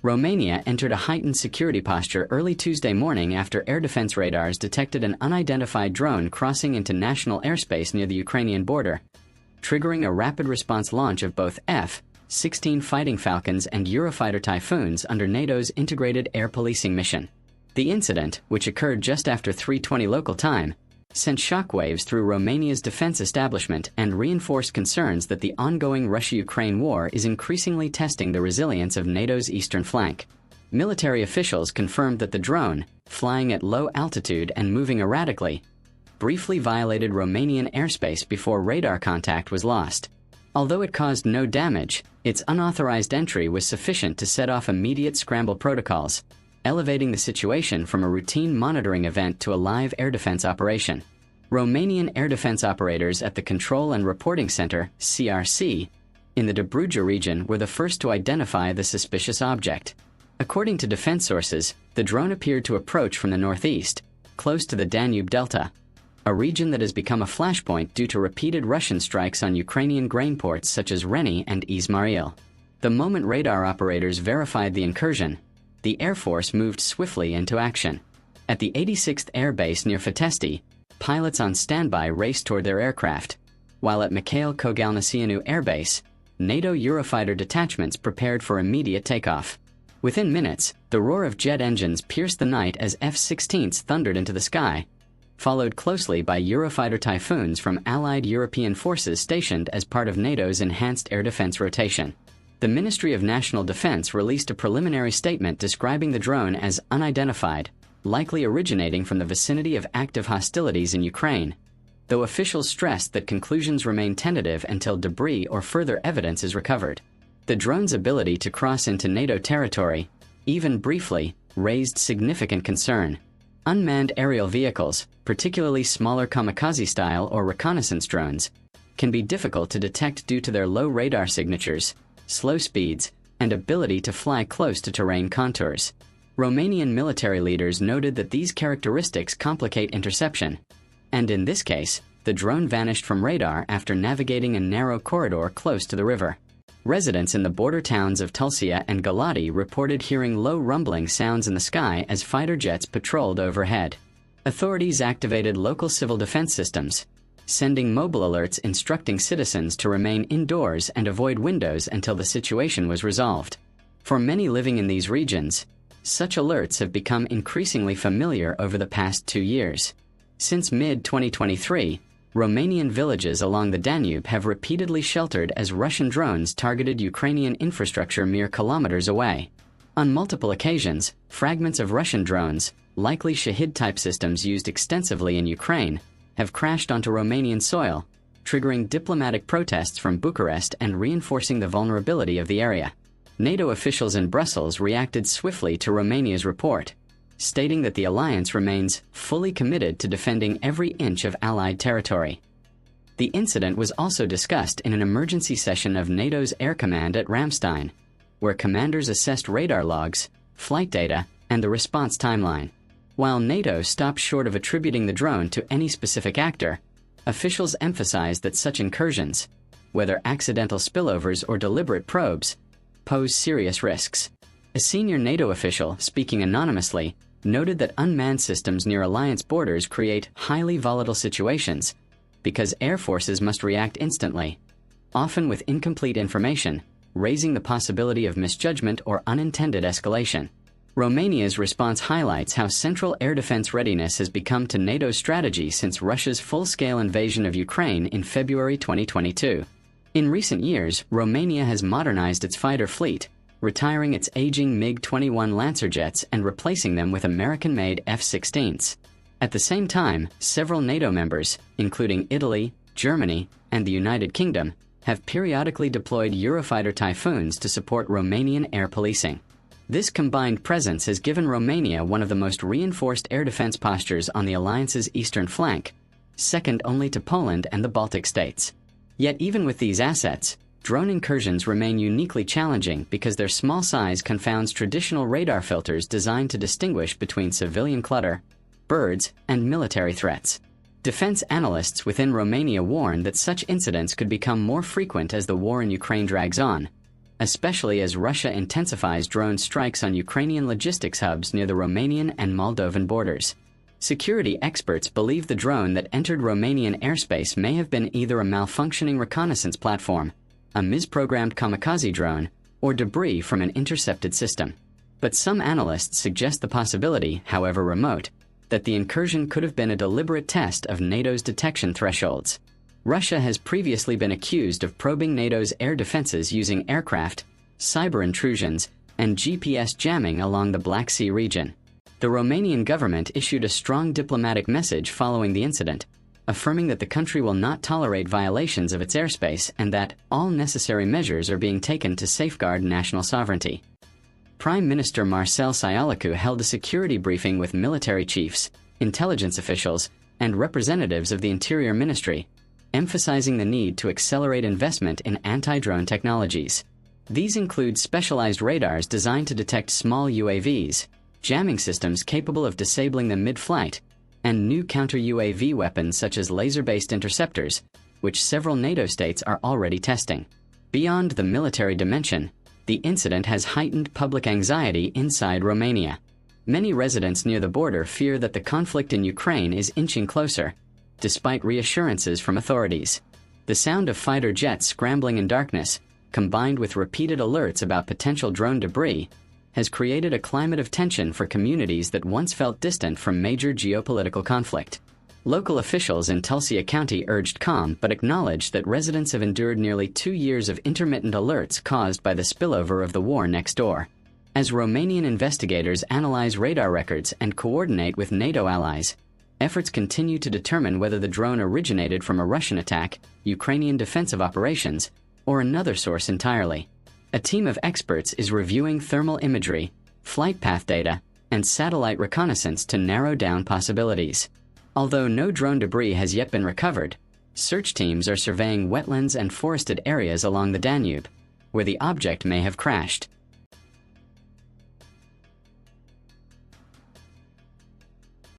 Romania entered a heightened security posture early Tuesday morning after air defense radars detected an unidentified drone crossing into national airspace near the Ukrainian border, triggering a rapid response launch of both F-16 Fighting Falcons and Eurofighter Typhoons under NATO's integrated air policing mission. The incident, which occurred just after 3:20 local time, sent shockwaves through Romania's defense establishment and reinforced concerns that the ongoing Russia-Ukraine war is increasingly testing the resilience of NATO's eastern flank. Military officials confirmed that the drone, flying at low altitude and moving erratically, briefly violated Romanian airspace before radar contact was lost. Although it caused no damage, its unauthorized entry was sufficient to set off immediate scramble protocols, elevating the situation from a routine monitoring event to a live air defense operation. Romanian air defense operators at the Control and Reporting Center, CRC, in the Dobruja region were the first to identify the suspicious object. According to defense sources, the drone appeared to approach from the northeast, close to the Danube Delta, a region that has become a flashpoint due to repeated Russian strikes on Ukrainian grain ports such as Reni and Izmail. The moment radar operators verified the incursion, the Air Force moved swiftly into action. At the 86th Air Base near Fetesti, pilots on standby raced toward their aircraft, while at Mikhail Kogalniceanu Air Base, NATO Eurofighter detachments prepared for immediate takeoff. Within minutes, the roar of jet engines pierced the night as F-16s thundered into the sky, followed closely by Eurofighter Typhoons from allied European forces stationed as part of NATO's enhanced air defense rotation. The Ministry of National Defense released a preliminary statement describing the drone as unidentified, likely originating from the vicinity of active hostilities in Ukraine, though officials stressed that conclusions remain tentative until debris or further evidence is recovered. The drone's ability to cross into NATO territory, even briefly, raised significant concern. Unmanned aerial vehicles, particularly smaller kamikaze-style or reconnaissance drones, can be difficult to detect due to their low radar signatures, slow speeds, and ability to fly close to terrain contours. Romanian military leaders noted that these characteristics complicate interception, and in this case, the drone vanished from radar after navigating a narrow corridor close to the river. Residents in the border towns of Tulcea and Galati reported hearing low rumbling sounds in the sky as fighter jets patrolled overhead. Authorities activated local civil defense systems, sending mobile alerts instructing citizens to remain indoors and avoid windows until the situation was resolved. For many living in these regions, such alerts have become increasingly familiar over the past 2 years. Since mid-2023, Romanian villages along the Danube have repeatedly sheltered as Russian drones targeted Ukrainian infrastructure mere kilometers away. On multiple occasions, fragments of Russian drones, likely Shahid-type systems used extensively in Ukraine, have crashed onto Romanian soil, triggering diplomatic protests from Bucharest and reinforcing the vulnerability of the area. NATO officials in Brussels reacted swiftly to Romania's report, stating that the alliance remains fully committed to defending every inch of Allied territory. The incident was also discussed in an emergency session of NATO's Air Command at Ramstein, where commanders assessed radar logs, flight data, and the response timeline. While NATO stopped short of attributing the drone to any specific actor, officials emphasized that such incursions, whether accidental spillovers or deliberate probes, pose serious risks. A senior NATO official, speaking anonymously, noted that unmanned systems near alliance borders create highly volatile situations because air forces must react instantly, often with incomplete information, raising the possibility of misjudgment or unintended escalation. Romania's response highlights how central air defense readiness has become to NATO's strategy since Russia's full-scale invasion of Ukraine in February 2022. In recent years, Romania has modernized its fighter fleet, retiring its aging MiG-21 Lancer jets and replacing them with American-made F-16s. At the same time, several NATO members, including Italy, Germany, and the United Kingdom, have periodically deployed Eurofighter Typhoons to support Romanian air policing. This combined presence has given Romania one of the most reinforced air defense postures on the alliance's eastern flank, second only to Poland and the Baltic states. Yet even with these assets, drone incursions remain uniquely challenging because their small size confounds traditional radar filters designed to distinguish between civilian clutter, birds, and military threats. Defense analysts within Romania warn that such incidents could become more frequent as the war in Ukraine drags on, especially as Russia intensifies drone strikes on Ukrainian logistics hubs near the Romanian and Moldovan borders. Security experts believe the drone that entered Romanian airspace may have been either a malfunctioning reconnaissance platform, a misprogrammed kamikaze drone, or debris from an intercepted system. But some analysts suggest the possibility, however remote, that the incursion could have been a deliberate test of NATO's detection thresholds. Russia has previously been accused of probing NATO's air defenses using aircraft, cyber intrusions, and GPS jamming along the Black Sea region. The Romanian government issued a strong diplomatic message following the incident, affirming that the country will not tolerate violations of its airspace and that all necessary measures are being taken to safeguard national sovereignty. Prime Minister Marcel Ciolacu held a security briefing with military chiefs, intelligence officials, and representatives of the Interior Ministry, emphasizing the need to accelerate investment in anti-drone technologies. These include specialized radars designed to detect small UAVs, jamming systems capable of disabling them mid-flight, and new counter-UAV weapons such as laser-based interceptors, which several NATO states are already testing. Beyond the military dimension, the incident has heightened public anxiety inside Romania. Many residents near the border fear that the conflict in Ukraine is inching closer, despite reassurances from authorities. The sound of fighter jets scrambling in darkness, combined with repeated alerts about potential drone debris, has created a climate of tension for communities that once felt distant from major geopolitical conflict. Local officials in Tulcea County urged calm but acknowledged that residents have endured nearly 2 years of intermittent alerts caused by the spillover of the war next door. As Romanian investigators analyze radar records and coordinate with NATO allies, efforts continue to determine whether the drone originated from a Russian attack, Ukrainian defensive operations, or another source entirely. A team of experts is reviewing thermal imagery, flight path data, and satellite reconnaissance to narrow down possibilities. Although no drone debris has yet been recovered, search teams are surveying wetlands and forested areas along the Danube, where the object may have crashed.